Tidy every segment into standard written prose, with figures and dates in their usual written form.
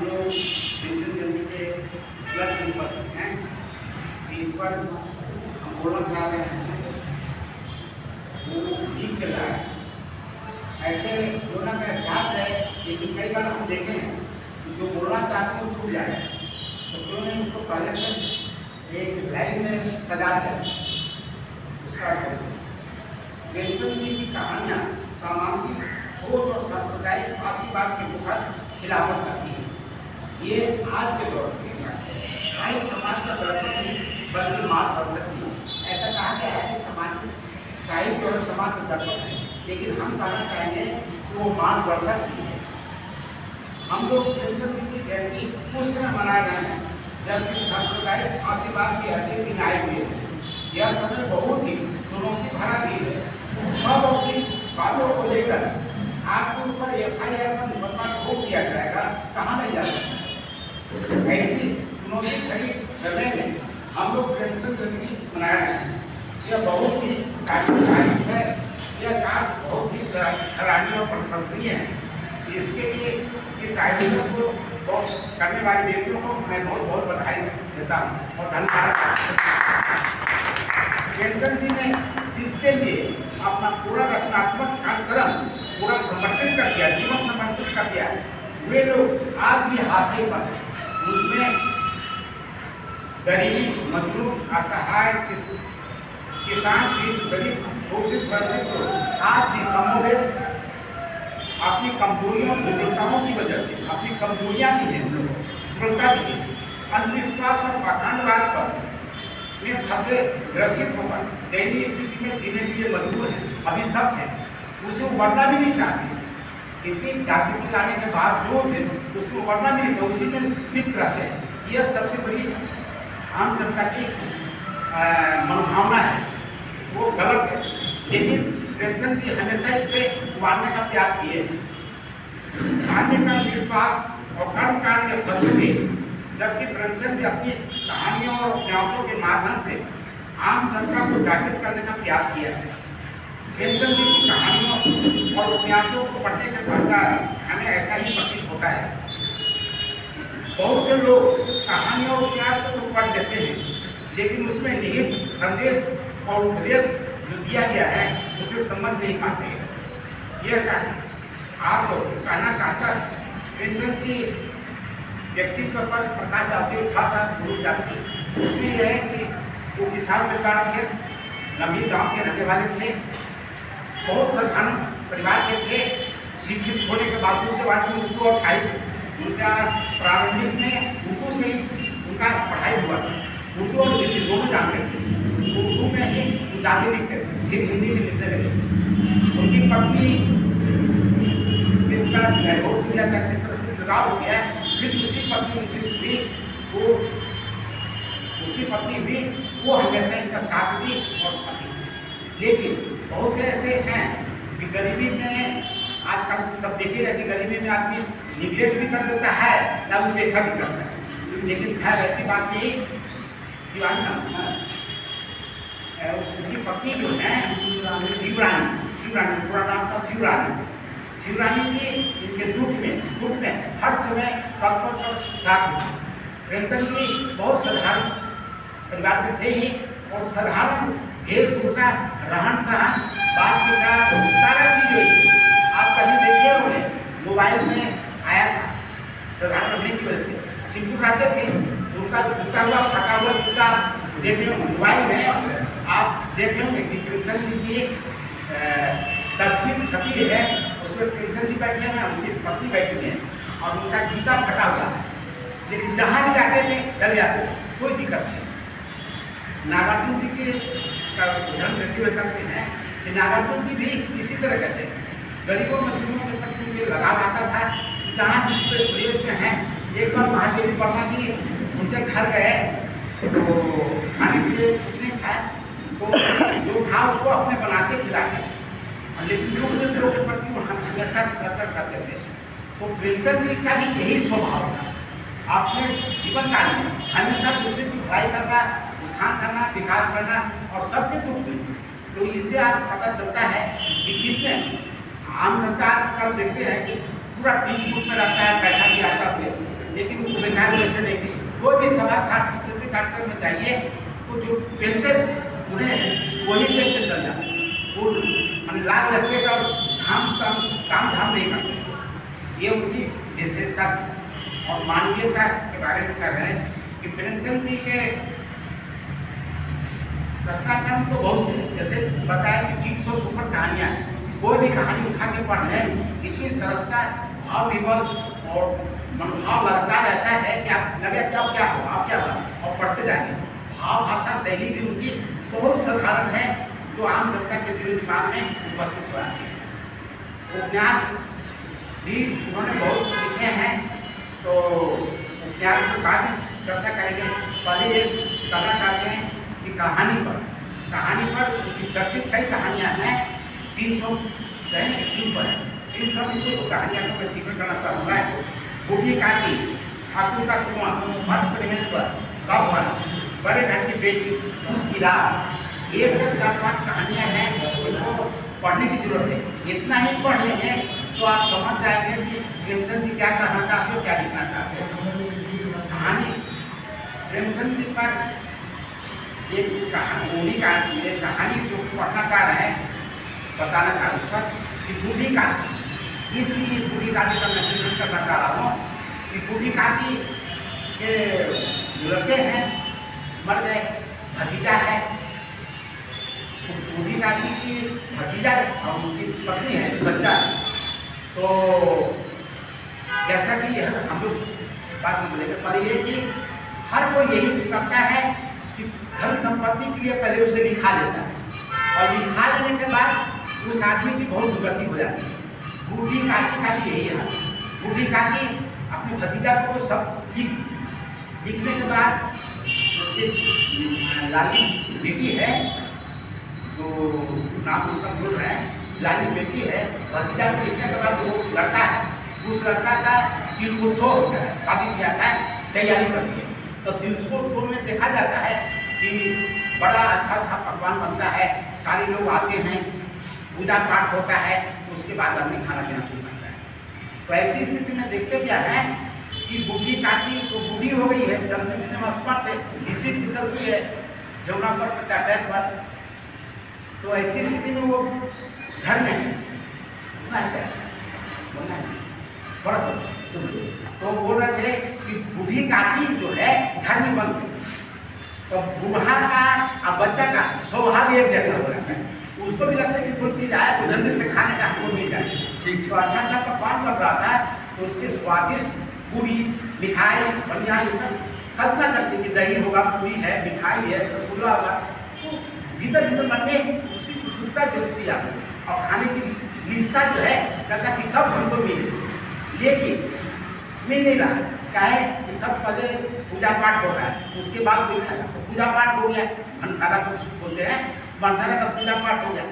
हम लोग पेंशन जल्दी के लक्ष्य में उपस्थित हैं। इस पर हम बोलना चाह रहे हैं वो ठीक चल रहा है। ऐसे बोलना का अभ्यास है, लेकिन कई बार हम देखें कि जो बोलना चाहते हैं वो छूट जाए, तो उन्होंने उसको पहले से एक लाइन में सजा कर उसका प्रेमचंद जी की कहानियाँ सामाजिक सोच और सांप्रदायिक फासीवाद के मुखर खिलाफत करती है। ये आज के दौर में साहित्य समाज का दर्पण नहीं बल्कि मार्गदर्शक भी है। ऐसा कहा गया है कि सामाजिक साहित्य और समाज का दर्पण है, लेकिन हम कहना चाहेंगे कि वो मार्गदर्शक भी है। हम लोग प्रेमचंद जी की जयंती उस समय मना रहे हैं जबकि सांप्रदायिक फासीवाद के अच्छे दिन आए हुए हैं। यह समय बहुत ही चुनौती भरा भी है। सब अपनी बातों को लेकर आपके ऊपर FIR का मुकदमा ठोक दिया जाएगा, कहाँ नहीं जा सकता। ऐसी चुनौती भरी समय में हम लोग प्रेमचंद जयंती मना रहे हैं। यह बहुत ही काबिल है, यह कार्य बहुत ही सराहनीय और प्रशंसनीय है। इसके लिए इस आयोजन को बहुत करने वाले व्यक्तियों को मैं बहुत बहुत बधाई देता हूँ और धन्यवाद। प्रेमचंद जी ने जिसके लिए अपना पूरा रचनात्मक कार्यक्रम पूरा समर्पित कर दिया, जीवन समर्पित कर दिया, वे लोग आज भी हाशिए पर हैं। उनमें गरीब, मजलूम, असहाय, किसान, गरीब, शोषित वर्ग को आज भी कमोबेश अपनी कमजोरियों विविधताओं की वजह से अपनी कमजोरियां भी हैं, दुर्बलता भी है, अंधविश्वास और पाखंडवाद पर में फंसे ग्रसित होकर दयनीय स्थिति में जीने के लिए मजबूर हैं। अभी सब है, उसे उबरना भी नहीं चाहते। इतनी जागृति लाने के बाद जो उसको उबरना भी नहीं था, उसी में लिप्त रहते हैं। यह सबसे बड़ी आम जनता की मनोभावना है, वो गलत है। लेकिन प्रेमचंद जी हमेशा इसे उबारने का प्रयास किए। धार्मिक का विश्वास और कर्म कांड में फंसे थे, जबकि प्रेमचंद जी अपनी कहानियों और उपन्यासों के माध्यम से आम जनता को जागृत करने का प्रयास किया है। प्रेमचंद जी की कहानियों और उपन्यासों को पढ़ने के पश्चात हमें ऐसा ही प्रतीत होता है। बहुत से लोग कहानियों और उपन्यास को तो पढ़ लेते हैं, लेकिन उसमें निहित संदेश और उपदेश जो दिया गया है उसे समझ नहीं पाते। यह आप कहना चाहता है प्रेमचंद की व्यक्तित्व पर प्रकाश डालते हुए खासा भूल जाती है। उसमें यह है कि वो किसान परिवार थे, लंबी गांव के रहने वाले थे, बहुत साधारण परिवार के थे। शिक्षित होने के बाद उससे बाद में उर्दू और साहित्य उनका प्रारंभिक में उर्दू से ही उनका पढ़ाई हुआ था। उर्दू और हिंदी दोनों जानते थे, उर्दू में ही ज़्यादा लिखते थे, फिर हिंदी में लिखने लगे। उनकी पत्नी जिनका वैभव सिंह का जिस तरह से लगाव हो गया, फिर दूसरी पत्नी भी उसकी पत्नी भी वो हमेशा इनका साथ दी और पति। लेकिन बहुत से ऐसे हैं कि गरीबी में आजकल सब देखे रहते, गरीबी में आदमी निगलेक्ट भी कर देता है या उपेक्षा भी करता है। लेकिन खैर ऐसी बात नहीं। शिवानी नाम है उनकी पत्नी जो है शिवरानी, पूरा नाम था शिवरानी की इनके दुख में सुख में हर समय तत्पर पर साथ में। प्रेमचंद जी बहुत साधारण परिवार के थे ही, और साधारण वेशभूषा, रहन सहन, बात विचार, सारा चीज हुई। आप कहीं देखिए होंगे मोबाइल में आया था, साधारण रहने की वजह से सिंपल रहते थे। उनका टूटा हुआ फटा हुआ जूता देखे होंगे मोबाइल में, आप देखे होंगे कि प्रेमचंद जी की तस्वीर छपी है, उसमें प्रेमचंद जी बैठे हैं, उनकी पत्नी बैठी है और उनका जूता फटा हुआ है। लेकिन जहाँ भी जाते थे चले जाते थे, कोई दिक्कत नहीं। नागार्जुन जी के उदाहरण देते हुए कहते हैं कि नागार्जुन जी भी इसी तरह कहते हैं, गरीबों मजदूरों के प्रति मुझे लगाव आता था। जहाँ जिस प्रदेश में हैं, एक बार महादेवी वर्मा जी उनके घर गए तो खाने के लिए कुछ नहीं खाया, तो जो था उसको अपने बनाते खिलाते, लेकिन लोगों के प्रति वो हमेशा कदर करते थे। तो प्रेमचंद जी का भी यही स्वभाव था, अपने जीवन काल में हमेशा दूसरे की भलाई करना, उत्थान करना, विकास करना और सबके दुख में। तो इससे आप पता चलता है कि कितने आम जनता कर देखते हैं कि पूरा टीम ग्रुप में रहता है, पैसा भी आता है, बेचारे वैसे नहीं थे। कोई भी समाज सांस्कृतिक कार्यक्रम में चाहिए तो जो पहनते उन्हें वही पहनते चल जाते, वो मान लाल लहंगे का काम धाम नहीं करते। ये उनकी विशेषता और मानवीयता के बारे में कह रहे हैं कि प्रेमचंद जी के रचनाक्रम तो बहुत से, जैसे बताया कि 300 सुपर कहानियाँ हैं। कोई भी कहानी उठा के पढ़ लें, इतनी सरसता भाव विवल और मनोभाव लगातार ऐसा है कि आप लगे क्या क्या हो आप क्या हो और पढ़ते जाएंगे। भाव भाषा शैली भी उनकी बहुत साधारण है, जो आम जनता के दिल दिमाग में उपस्थित हुआ है। उपन्यास भी उन्होंने बहुत लिखे हैं, तो उपन्यास के बाद चर्चा करेंगे। पहले ये करना चाहते हैं कि कहानी पर उनकी चर्चित कई कहानियाँ हैं, 300 है, 300 में कुछ कहानियाँ को मैं जिक्र करना चाहूँगा। बूढ़ी काकी, ठाकुर का कुआं, मठ प्रेमेश्वर, कब बड़े घर की बेटी, उसकी रात, ये सब 4-5 कहानियाँ हैं जिनको पढ़ने की जरूरत है। इतना ही पढ़ लेंगे तो आप समझ जाएंगे कि प्रेमचंद जी क्या कहना चाहते हो, क्या लिखना चाहते हो। कहानी प्रेमचंद जी पर एक कहानी जो पढ़ना चाह रहे हैं, बताना चाह रहे उस पर कि बूढ़ी काकी, इसलिए बूढ़ी काकी का मैं जिक्र करना चाह रहा हूँ कि बूढ़ी काकी के लड़के हैं, मर गए, भतीजा है, तो बूढ़ी काकी की भतीजा और उनकी पत्नी है, बच्चा है। तो जैसा कि यह हम लोग बात में बोलेंगे, पर ये कि हर कोई यही करता है कि धन संपत्ति के लिए पहले उसे लिखा लेता है, और लिखा लेने के बाद उस आदमी की बहुत दुर्गति हो जाती है। बूढ़ी काकी का भी यही है। बूढ़ी काकी अपने भतीजा को सब लिखने के बाद उसके लाली बेटी है, जो नाम उसका बोल रहे हैं, लाली बेटी है, भतीजा को लिखने के बाद वो लड़का है, उस लड़का का तिलोत्सव होता है, शादी किया जाता है, तैयारी चलती है। तो तिलोत्सव में देखा जाता है कि बड़ा अच्छा पकवान बनता है, सारे लोग आते हैं, पूजा पाठ होता है, उसके बाद आदमी खाना पीना शुरू करता है। तो ऐसी स्थिति में देखते क्या है कि बूढ़ी काकी तो बूढ़ी हो गई है, चलने में असमर्थ है, घिसी चलती है जमुना पर, चाटैत पर। तो ऐसी स्थिति में वो घर में है, बोलना है थोड़ा सा, तो बोल रहे थे कि बूढ़ी काकी जो है घर में बन गई। तो बूढ़ा का और बच्चा का स्वभाव एक जैसा हो रहा है, उसको भी लगता है कि कोई चीज़ आए तो जल्दी से खाने का हमको मिल जाए। ठीक, तो अच्छा पकवान बन रहा था, तो उसके स्वादिष्ट पूरी, मिठाई, बढ़िया, ये सब कल्पना करते कि दही होगा, पूरी है, मिठाई है, रसगुल्ला होगा, तो भीतर मन में उसकी उत्सुकता जलती आती है और खाने की लिप्सा जो है लगता कि कब हमको मिले, लेकिन मिल नहीं रहा। क्या है कि सब पहले पूजा पाठ हो रहा है, उसके बाद कोई खाएगा। तो पूजा पाठ हो गया, भंसारा को बोलते हैं, भंसारा का पूजा पाठ हो गया,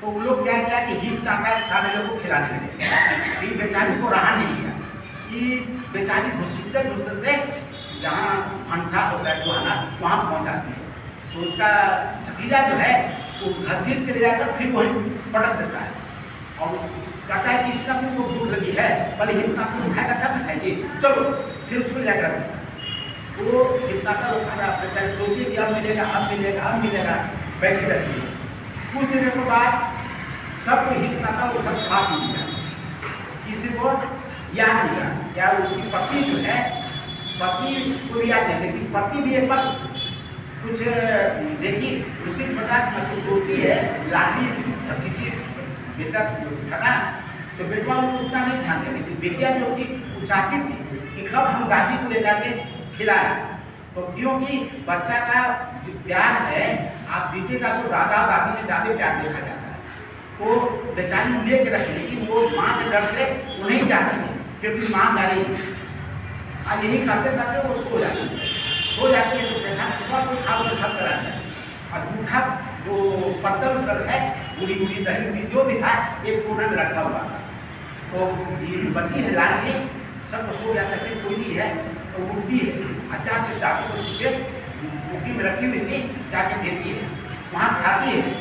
तो वो लोग क्या किया कि हित ताकत सारे लोगों को खिलाने लगे। बेचारी को रहा नहीं किया कि बेचारी घुसते जहाँ भंसा होता है चुहाना, वहाँ पहुँच जाती है। तो उसका भतीजा जो है वो घसीट के ले जाकर फिर वही पटक देता है और कहता है कि इतना को भूख लगी है, भले इतना को खाएगा तब खाएगी, चलो फिर उसको जाकर वो इतना का वो खाना बेचारी सोचिए कि अब मिलेगा, अब मिलेगा, अब मिलेगा, बैठी रहती है। कुछ दिनों के बाद सब हितना का वो सब खा पी लिया, किसी को याद नहीं रहा। क्या उसकी पत्नी जो है, पत्नी को याद है, लेकिन पत्नी भी एक बार कुछ देखी उसी प्रकार मतलब सोचती है, लाडली भतीजी बेटा था ना, तो बेटवा उनको उतना नहीं ध्यान दिया, लेकिन बेटिया जो थी वो चाहती थी कि कब हम दादी को ले जाके खिलाए। तो क्योंकि बच्चा का जो प्यार है आप दीजिएगा तो दादा दादी से ज़्यादा प्यार देखा जाता है, तो बेचारी ले के रखे, लेकिन वो माँ के डर से वो नहीं जा रही है, क्योंकि माँ जा रही है। आज यही करते करते वो सो जाती है, तो देखा सब कुछ खा के सब चला जाए, और जूठा जो पत्थर है, पूरी दही जो भी था एक कोने में रखा हुआ था। तो ये बच्ची है लाडली, सब सो जाता है, कोई नहीं है, तो उठती है, अचानक से जाके को छिपे मुट्ठी में रखी हुई थी, जाके देती है, वहाँ खाती है।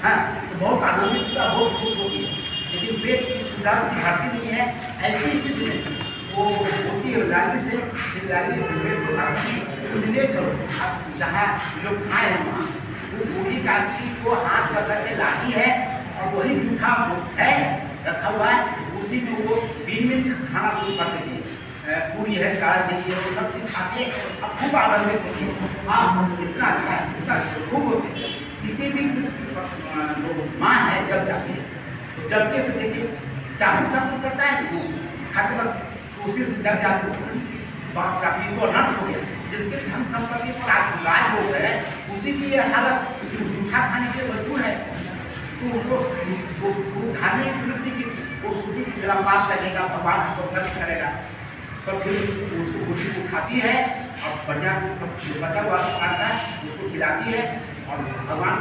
हाँ, तो बहुत आनंदित होता है, बहुत खुश होती है, लेकिन पेट की सुविधा उसकी भरती नहीं है। ऐसी स्थिति में वो होती उसकी गाड़ी से इसलिए चलो अब जहाँ लोग खाए हैं वहाँ वो बूढ़ी काकी को हाथ पकड़ के लाठी है और वही जूठा है रखा हुआ है, उसी में वो दिन में खाना शुरू कर देती है। पूरी है, साग देती है, वो सब चीज़ खाते अब खूब आनंदित होती है। हाँ, इतना अच्छा है, इतना खूब होते हैं। किसी भी जो माँ है जब जाती है तो जब के तो देखिए चाकू करता है वो खाते वक्त उसी से जब जाती है बाप का तो अनर्थ हो गया, जिसके धन संपत्ति पर आज राज हो गए उसी की ये हालत जूठा खाने के मजबूर है। तो वो धार्मिक वृत्ति की वो सोची मेरा पाप लगेगा, भगवान हमको खर्च करेगा, तो फिर उसको बुद्धि को खाती है और बढ़िया सब बचा हुआ खाता है उसको खिलाती है। और भगवान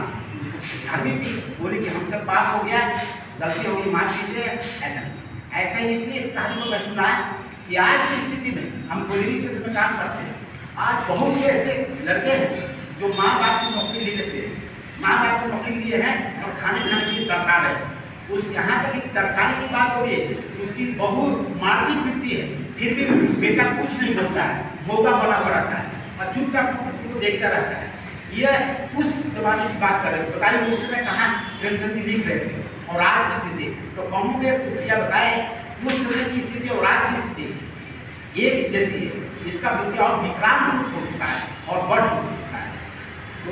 धार्मिक बोले कि हमसे पास हो गया, गलती हो गई, माफ कीजिए। ऐसा ही इसलिए इस कहानी को मैं चुना है कि आज की स्थिति में हम कोयली क्षेत्र में काम करते हैं। आज बहुत से ऐसे लड़के हैं जो माँ बाप की नौकरी ले लेते हैं, माँ बाप को नौकरी लिए हैं और खाने के लिए तरसा रहे हैं। उस यहाँ तक तरसाने की बात हो रही है, उसकी बहू मारती पीटती है, फिर भी बेटा कुछ नहीं बोलता है, मौका बना हुआ रहता है और चुपचाप देखता रहता है। यह उस जमाने की बात कर रहे हैं, बताइए उस समय कहाँ प्रेमचंद जी लिख रहे थे और आज की स्थिति तो कॉमनवेल्थ प्रक्रिया बताए उस समय की स्थिति और आज की स्थिति एक जैसी है। इसका विद्या और विक्रांत हो चुका है और बढ़ चुका है, तो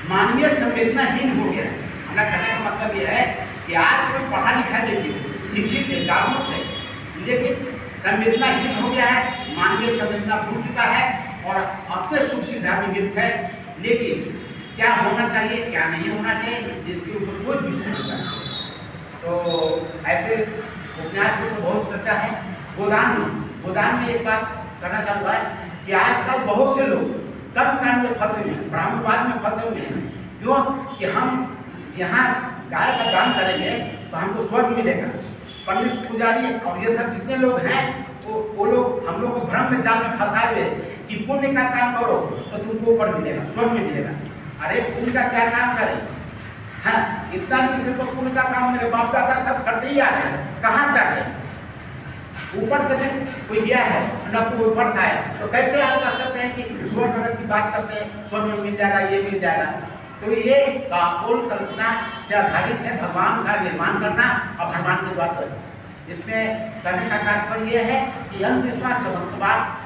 मानवीय संवेदनाहीन हो गया। हमारा कहने का मतलब यह है कि आज कोई पढ़ा लिखा व्यक्ति शिक्षित है, जागरूक है, लेकिन संवेदनाहीन हो गया है, मानवीय संवेदना भूल चुका है और अपने सुख सुविधा में लिप्त है। लेकिन क्या होना चाहिए क्या नहीं होना चाहिए इसके ऊपर कोई विषय नहीं होता है। तो ऐसे उपन्यास को तो बहुत सच्चा है। गोदान में एक बात करना चाहूँगा कि आजकल बहुत से लोग कर्मकांड में फंसे हुए हैं, ब्राह्मणवाद में फंसे हुए हैं। क्यों कि हम यहाँ गाय का दान करेंगे तो हमको स्वर्ग मिलेगा। पंडित पुजारी और ये सब जितने लोग हैं वो लोग हम लोग को भ्रम में जाल में फंसाए हुए कि पुण्य का काम करो तो तुमको ऊपर मिलेगा, स्वर्ग में मिलेगा। अरे पुण्य का क्या काम करें? हाँ, इतना दिन से तो पुण्य का काम मेरे बाप दादा सब करते ही आ रहे हैं, कहाँ तक है? ऊपर से कोई गया है न कोई ऊपर से आया, तो कैसे आप कह सकते हैं कि स्वर्ग नरक की बात करते हैं, स्वर्ग में मिल जाएगा, ये मिल जाएगा? तो ये काकोल कल्पना से आधारित है भगवान का निर्माण करना और भगवान के द्वारा। इसमें कहने का तात्पर्य यह है कि अंधविश्वास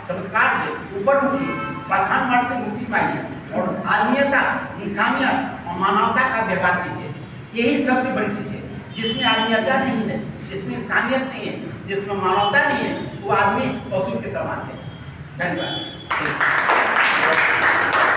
चमत्कार से ऊपर उठी, पाखंड मार्ग से मुक्ति पाई और आत्मीयता, इंसानियत और मानवता का व्यवहार कीजिए। यही सबसे बड़ी चीज़ है। जिसमें आत्मीयता नहीं है, जिसमें इंसानियत नहीं है, जिसमें मानवता नहीं है, वो आदमी पशु के समान है। धन्यवाद।